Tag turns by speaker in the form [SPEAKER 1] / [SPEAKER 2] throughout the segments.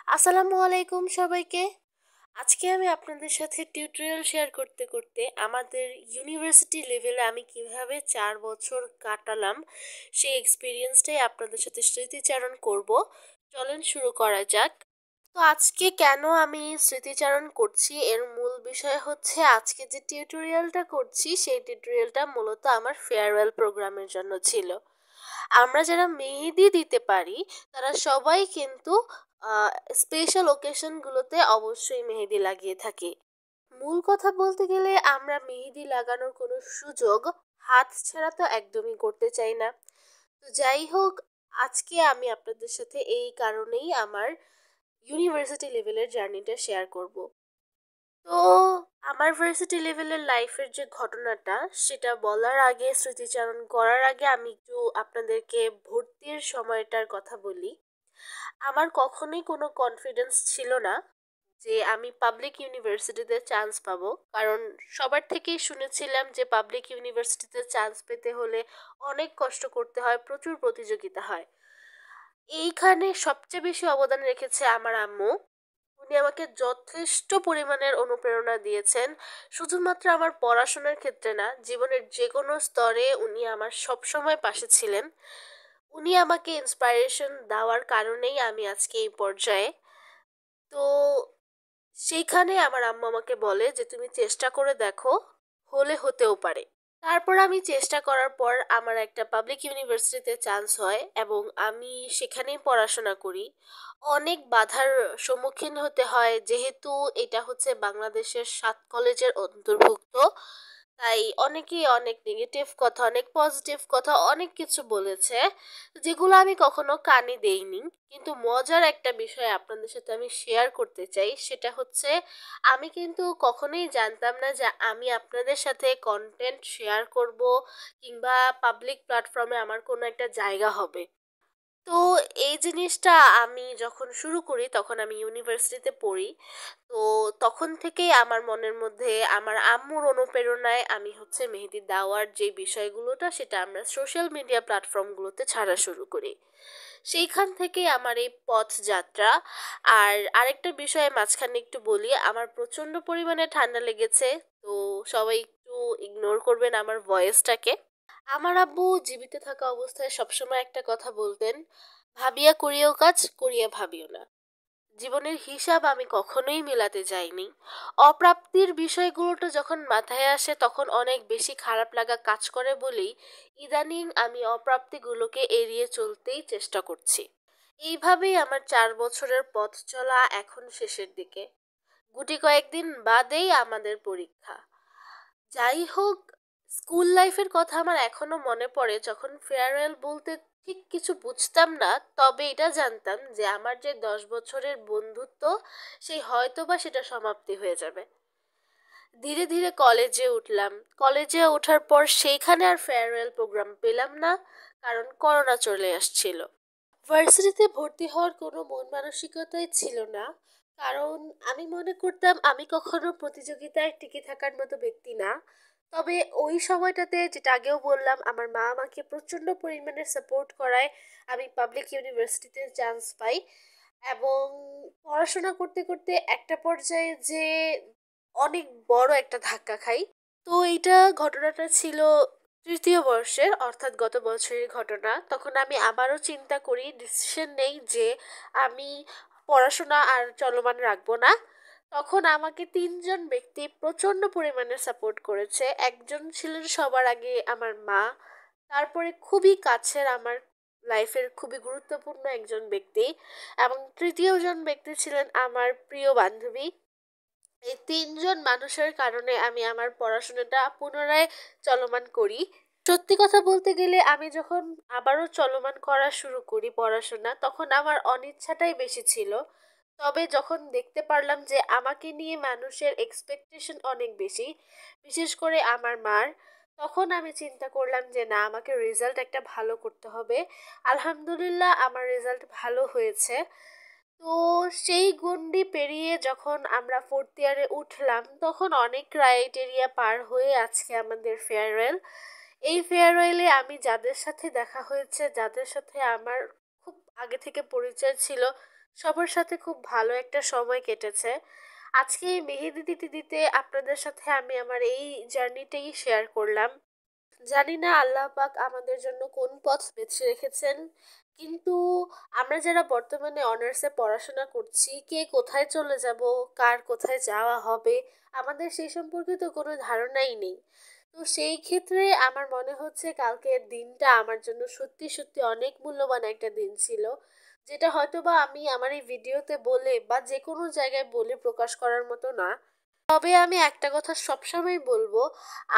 [SPEAKER 1] আসসালামু আলাইকুম সবাইকে। আজকে আমি আপনাদের সাথে টিউটোরিয়াল শেয়ার করতে করতে আমাদের ইউনিভার্সিটি লেভেলে আমি কিভাবে 4 বছর কাটালাম সেই এক্সপিরিয়েন্সটাই আপনাদের সাথে স্মৃতিচারণ করব। চলেন শুরু করা যাক। তো আজকে কেন আমি স্মৃতিচারণ করছি এর মূল বিষয় হচ্ছে আজকে যে টিউটোরিয়ালটা করছি সেই টিউটোরিয়ালটা মূলত আমার ফেয়ারওয়েল প্রোগ্রামের জন্য ছিল। আমরা যারা মেহেদি দিতে পারি তারা সবাই কিন্তু স্পেশাল ওকেশনগুলোতে অবশ্যই মেহেদি লাগিয়ে থাকি। মূল কথা বলতে গেলে আমরা মেহেদি লাগানোর কোনো সুযোগ হাত ছাড়া তো একদমই করতে চাই না। তো যাই হোক, আজকে আমি আপনাদের সাথে এই কারণেই আমার ইউনিভার্সিটি লেভেলের জার্নিটা শেয়ার করব। তো আমার ভার্সিটি লেভেলের লাইফের যে ঘটনাটা সেটা বলার আগে, স্মৃতিচারণ করার আগে আমি একটু আপনাদেরকে ভর্তির সময়টার কথা বলি। আমার কখনোই কোনো কনফিডেন্স ছিল না যে আমি পাবলিক ইউনিভার্সিটিতে চান্স পাবো, কারণ সবার থেকেই শুনেছিলাম যে পাবলিক ইউনিভার্সিটিতে চান্স পেতে হলে অনেক কষ্ট করতে হয়, প্রচুর প্রতিযোগিতা হয়। এইখানে সবচেয়ে বেশি অবদান রেখেছে আমার আম্মু। উনি আমাকে যথেষ্ট পরিমাণের অনুপ্রেরণা দিয়েছেন। শুধুমাত্র আমার পড়াশোনার ক্ষেত্রে না, জীবনের যে কোনো স্তরে উনি আমার সবসময় পাশে ছিলেন। উনি আমাকে ইন্সপাইরেশন দেওয়ার কারণেই আমি আজকে এই পর্যায়ে। তো সেইখানে আমার আম্মু আমাকে বলে যে তুমি চেষ্টা করে দেখো, হলে হতেও পারে। তারপর আমি চেষ্টা করার পর আমার একটা পাবলিক ইউনিভার্সিটিতে চান্স হয় এবং আমি সেখানেই পড়াশোনা করি। অনেক বাধার সম্মুখীন হতে হয়, যেহেতু এটা হচ্ছে বাংলাদেশের 7 কলেজের অন্তর্ভুক্ত। তাই অনেকেই অনেক নেগেটিভ কথা, অনেক পজিটিভ কথা, অনেক কিছু বলেছে, যেগুলো আমি কখনো কানে দেইনি। কিন্তু মজার একটা বিষয় আপনাদের সাথে আমি শেয়ার করতে চাই, সেটা হচ্ছে আমি কিন্তু কখনোই জানতাম না যে আমি আপনাদের সাথে কন্টেন্ট শেয়ার করব কিংবা পাবলিক প্ল্যাটফর্মে আমার কোনো একটা জায়গা হবে। তো এই জিনিসটা আমি যখন শুরু করি তখন আমি ইউনিভার্সিটিতে পড়ি। তো তখন থেকেই আমার মনের মধ্যে আমার আম্মুর অনুপ্রেরণায় আমি হচ্ছে মেহেদি দেওয়ার যে বিষয়গুলোটা সেটা আমরা সোশ্যাল মিডিয়া প্ল্যাটফর্মগুলোতে ছাড়া শুরু করি। সেইখান থেকেই আমার এই পথযাত্রা। আর আরেকটা বিষয়ে মাঝখানে একটু বলি, আমার প্রচণ্ড পরিমাণে ঠান্ডা লেগেছে। তো সবাই একটু ইগনোর করবেন আমার ভয়েসটাকে। আমার আব্বু জীবিত থাকা অবস্থায় সবসময় একটা কথা বলতেন, ভাবিয়া করিও কাজ, করিয়া ভাবিও না। জীবনের হিসাব আমি কখনোই মেলাতে যাইনি। অপ্রাপ্তির বিষয়গুলোটা যখন মাথায় আসে তখন অনেক বেশি খারাপ লাগা কাজ করে বলেই ইদানিং আমি অপ্রাপ্তিগুলোকে এড়িয়ে চলতেই চেষ্টা করছি। এইভাবেই আমার 4 বছরের পথ চলা এখন শেষের দিকে। গুটি কয়েকদিন বাদেই আমাদের পরীক্ষা। যাই হোক, স্কুল লাইফের কথা আমার এখনো মনে পড়ে, যখন ফেয়ারওয়েল বলতে ঠিক কিছু বুঝতাম না, তবে এটা জানতাম যে আমার যে 10 বছরের বন্ধুত্ব সেই হয়তোবা সেটা সমাপ্তি হয়ে যাবে। ধীরে ধীরে কলেজে উঠলাম। কলেজে ওঠার পর সেইখানে আর ফেয়ারওয়েল প্রোগ্রাম পেলাম না, কারণ করোনা চলে আসছিল। ভার্সিটিতে ভর্তি হওয়ার কোনো মন মানসিকতাই ছিল না, কারণ আমি মনে করতাম আমি কখনো প্রতিযোগিতায় টিকে থাকার মতো ব্যক্তি না। তবে ওই সময়টাতে, যেটা আগেও বললাম, আমার মা আমাকে প্রচণ্ড পরিমাণে সাপোর্ট করায় আমি পাবলিক ইউনিভার্সিটিতে চান্স পাই এবং পড়াশোনা করতে করতে একটা পর্যায়ে যে অনেক বড় একটা ধাক্কা খাই। তো এইটা ঘটনাটা ছিল তৃতীয় বর্ষের, অর্থাৎ গত বছরের ঘটনা। তখন আমি আবারও চিন্তা করি, ডিসিশন নেই যে আমি পড়াশোনা আর চলমান রাখবো না। তখন আমাকে 3জন ব্যক্তি প্রচণ্ড পরিমাণে সাপোর্ট করেছে। একজন ছিলেন সবার আগে আমার মা, তারপরে খুবই কাছের আমার লাইফের খুবই গুরুত্বপূর্ণ একজন ব্যক্তি, এবং তৃতীয় জন ব্যক্তি ছিলেন আমার প্রিয় বান্ধবী। এই 3জন মানুষের কারণে আমি আমার পড়াশোনাটা পুনরায় চলমান করি। সত্যি কথা বলতে গেলে আমি যখন আবারও চলমান করা শুরু করি পড়াশোনা, তখন আমার অনিচ্ছাটাই বেশি ছিল। তবে যখন দেখতে পারলাম যে আমাকে নিয়ে মানুষের এক্সপেকটেশন অনেক বেশি, বিশেষ করে আমার মার, তখন আমি চিন্তা করলাম যে না, আমাকে রেজাল্ট একটা ভালো করতে হবে। আলহামদুলিল্লাহ আমার রেজাল্ট ভালো হয়েছে। তো সেই গণ্ডি পেরিয়ে যখন আমরা 4th ইয়ারে উঠলাম তখন অনেক ক্রাইটেরিয়া পার হয়ে আজকে আমাদের ফেয়ারওয়েল। এই ফেয়ারওয়েলে আমি যাদের সাথে দেখা হয়েছে, যাদের সাথে আমার খুব আগে থেকে পরিচয় ছিল, সবার সাথে খুব ভালো একটা সময় কেটেছে। আজকে এই মেহেদি দিতে দিতে আপনাদের সাথে আমি আমার এই জার্নিটাই শেয়ার করলাম। জানি না আল্লাহ পাক আমাদের জন্য কোন পথ বেছে রেখেছেন, কিন্তু আমরা যারা বর্তমানে অনার্সে পড়াশোনা করছি, কে কোথায় চলে যাব, কার কোথায় যাওয়া হবে, আমাদের সেই সম্পর্কে তো কোনো ধারণাই নেই। তো সেই ক্ষেত্রে আমার মনে হচ্ছে কালকের দিনটা আমার জন্য সত্যি সত্যি অনেক মূল্যবান একটা দিন ছিল, যেটা হয়তোবা আমি আমার এই ভিডিওতে বলে বা যে কোনো জায়গায় বলে প্রকাশ করার মতো না। তবে আমি একটা কথা সবসময় বলবো,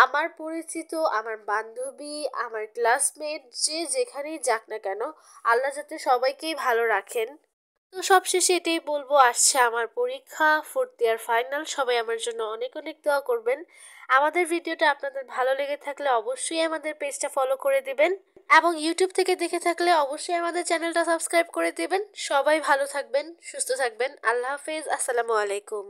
[SPEAKER 1] আমার পরিচিত, আমার বান্ধবী, আমার ক্লাসমেট, যে যেখানেই যাক না কেন, আল্লাহ যাতে সবাইকেই ভালো রাখেন। তো সবশেষে এটাই বলবো, আসছে আমার পরীক্ষা, ফোর্থ ইয়ার ফাইনাল, সবাই আমার জন্য অনেক অনেক দোয়া করবেন। আমাদের ভিডিওটা আপনাদের ভালো লেগে থাকলে অবশ্যই আমাদের পেজটা ফলো করে দিবেন, এবং ইউটিউব থেকে দেখে থাকলে অবশ্যই আমাদের চ্যানেলটা সাবস্ক্রাইব করে দিবেন। সবাই ভালো থাকবেন, সুস্থ থাকবেন। আল্লাহ হাফেজ, আসসালামু আলাইকুম।